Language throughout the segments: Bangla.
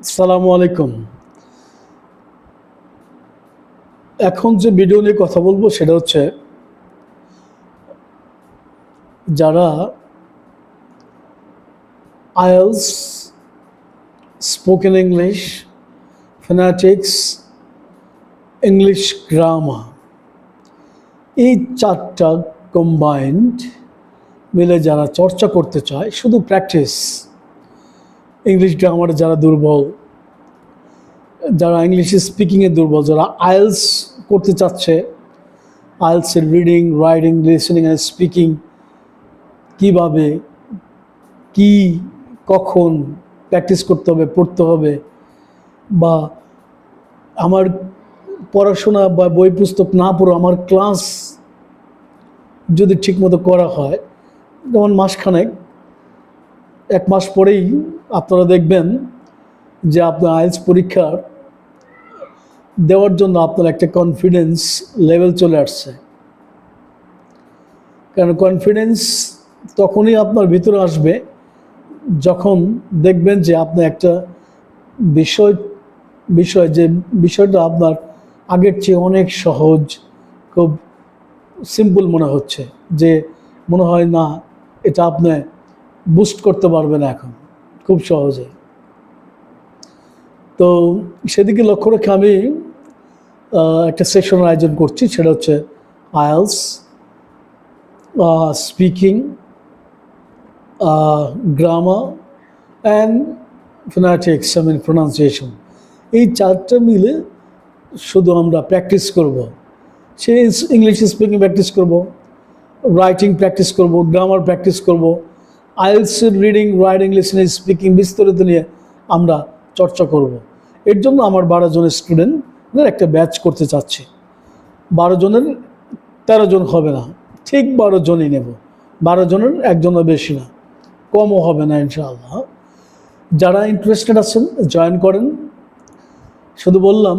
আসসালামু আলাইকুম। এখন যে ভিডিও নিয়ে কথা বলবো সেটা হচ্ছে যারা IELTS, spoken English, phonetics, English grammar এই চারটা কম্বাইন্ড মিলে যারা চর্চা করতে চায়, শুধু প্র্যাকটিস, ইংলিশ গ্রামারে যারা দুর্বল, যারা ইংলিশ স্পিকিংয়ে দুর্বল, যারা আইএলস করতে চাচ্ছে, আইএলসের reading, writing, listening and speaking কীভাবে, কি, কখন প্র্যাকটিস করতে হবে, পড়তে হবে, বা আমার পড়াশোনা বা বই পুস্তক না পড়ে আমার ক্লাস যদি ঠিকমতো করা হয়, যেমন মাসখানেক, 1 মাস পরেই আপনারা দেখবেন যে আপনার আইএলস পরীক্ষার দেওয়ার জন্য আপনার একটা কনফিডেন্স লেভেল চলে আসছে। কারণ কনফিডেন্স তখনই আপনার ভিতরে আসবে যখন দেখবেন যে আপনি একটা বিষয় যে বিষয়টা আপনার আগের চেয়ে অনেক সহজ, খুব সিম্পল মনে হচ্ছে, যে মনে হয় না এটা আপনি বুস্ট করতে পারবেন এখন খুব সহজে। তো সেদিকে লক্ষ্য রেখে আমি একটা সেশনের আয়োজন করছি, সেটা হচ্ছে IELTS, speaking, grammar and phonetics, pronunciation. এই চারটা মিলে শুধু আমরা প্র্যাকটিস করব। সে ইংলিশ স্পিকিং প্র্যাকটিস করব, রাইটিং প্র্যাকটিস করব, গ্রামার প্র্যাকটিস করব, আইএলসের রিডিং, রাইটিং, লিসেনিং, স্পিকিং বিস্তারিত নিয়ে আমরা চর্চা করব। এর জন্য আমার 12 জনের স্টুডেন্টদের একটা ব্যাচ করতে চাচ্ছি। 12 জনের 13 জন হবে না, ঠিক 12 জনই নেব। 12 জনের একজনও বেশি না, কমও হবে না ইনশাআল্লাহ। যারা ইন্টারেস্টেড আছেন জয়েন করেন। শুধু বললাম,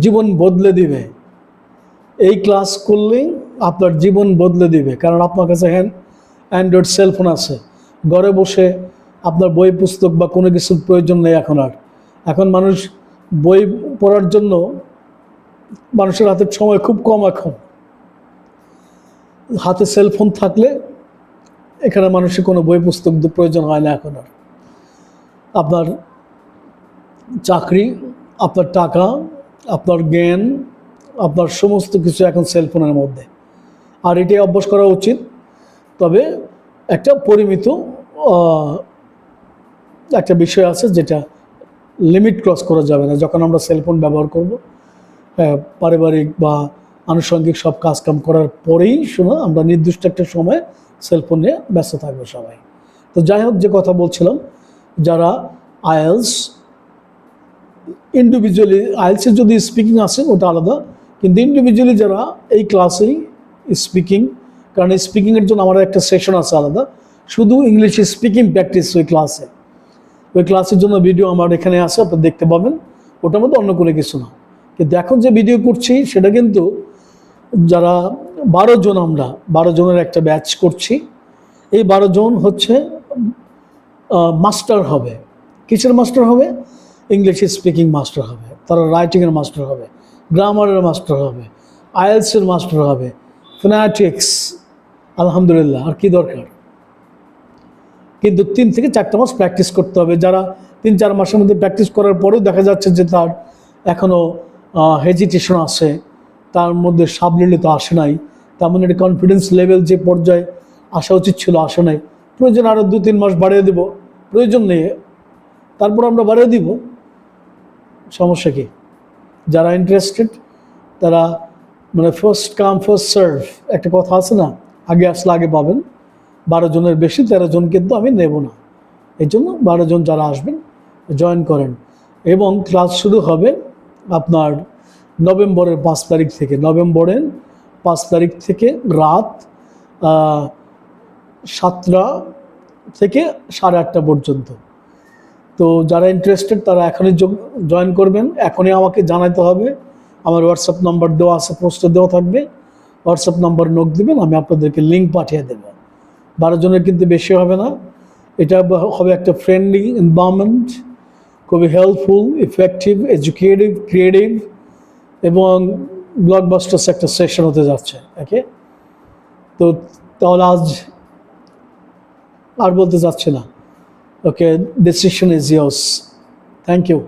জীবন বদলে দিবে। এই ক্লাস করলেই আপনার জীবন বদলে দিবে, কারণ আপনার কাছে অ্যান্ড্রয়েড সেলফোন আছে। ঘরে বসে আপনার বই পুস্তক বা কোনো কিছুর প্রয়োজন নেই এখন মানুষ বই পড়ার জন্য মানুষের হাতে সময় খুব কম। এখন হাতে সেলফোন থাকলে এখানে মানুষের কোনো বই পুস্তক প্রয়োজন হয় না এখন আর। আপনার চাকরি, আপনার টাকা, আপনার জ্ঞান, আপনার সমস্ত কিছু এখন সেলফোনের মধ্যে। আর এটাই অভ্যাস করা উচিত। তবে একটা পরিমিত একটা বিষয় আছে, যেটা লিমিট ক্রস করা যাবে না। যখন আমরা সেলফোন ব্যবহার করব, পারিবারিক বা আনুষঙ্গিক সব কাজকাম করার পরেই আমরা নির্দিষ্ট একটা সময় সেলফোন নিয়ে ব্যস্ত থাকবো সবাই। তো যাই হোক, যে কথা বলছিলাম, যারা আইএলস ইন্ডিভিজুয়ালি, আইএলসের যদি স্পিকিং আসে ওটা আলাদা, কিন্তু ইন্ডিভিজুয়ালি যারা এই ক্লাসেই স্পিকিং, কারণ স্পিকিংয়ের জন্য আমার একটা সেশন আছে আলাদা, শুধু ইংলিশ স্পিকিং প্র্যাকটিস ওই ক্লাসের জন্য ভিডিও আমার এখানে আছে, আপনারা দেখতে পাবেন। ওটার মধ্যে অন্য কোনো কিছু না। কিন্তু এখন যে ভিডিও করছি সেটা কিন্তু যারা 12 জন, আমরা 12 জনের একটা ব্যাচ করছি। এই 12 জন হচ্ছে মাস্টার হবে। কিসের মাস্টার হবে? ইংলিশ স্পিকিং মাস্টার হবে, তারা রাইটিংয়ের মাস্টার হবে, গ্রামারের মাস্টার হবে, আইএলসের মাস্টার হবে, ফোনেটিক্স। আলহামদুলিল্লাহ, আর কি দরকার? কিন্তু 3 থেকে 4টা মাস প্র্যাকটিস করতে হবে। যারা 3-4 মাসের মধ্যে প্র্যাকটিস করার পরেও দেখা যাচ্ছে যে তার এখনও হেজিটেশন আছে, তার মধ্যে সাবলীলতা আসে নাই, তার মানে একটা কনফিডেন্স লেভেল যে পর্যায়ে আসা উচিত ছিল আসে নাই, প্রয়োজন আরও 2-3 মাস বাড়িয়ে দেব, প্রয়োজন নেই, তারপর আমরা বাড়িয়ে দিব, সমস্যা কি? যারা ইন্টারেস্টেড তারা ফার্স্ট কাম ফার্স্ট সার্ভ একটা কথা আছে না, আগে আসলে আগে পাবেন। 12 জনের বেশি, 13 জন কিন্তু আমি নেব না। এই জন্য 12 জন যারা আসবেন জয়েন করেন। এবং ক্লাস শুরু হবে আপনার নভেম্বরের 5 তারিখ থেকে। নভেম্বরের 5 তারিখ থেকে রাত 7টা থেকে 8:30 পর্যন্ত। তো যারা ইন্টারেস্টেড তারা এখনই জয়েন করবেন, এখনই আমাকে জানাতে হবে। আমার হোয়াটসঅ্যাপ নাম্বার দেওয়া আছে, পোস্টে দেওয়া থাকবে। হোয়াটসঅ্যাপ নাম্বার নোট দেবেন, আমি আপনাদেরকে লিঙ্ক পাঠিয়ে দেবো। 12 জনের কিন্তু বেশি হবে না। এটা হবে একটা ফ্রেন্ডলি এনভায়রনমেন্ট, খুবই হেল্পফুল, ইফেক্টিভ, এডুকেটিভ, ক্রিয়েটিভ এবং ব্লকবাস্টার্স একটা সেশন হতে যাচ্ছে। ওকে, তো তাহলে আজ আর বলতে যাচ্ছে না। Okay, decision is yours. Thank you.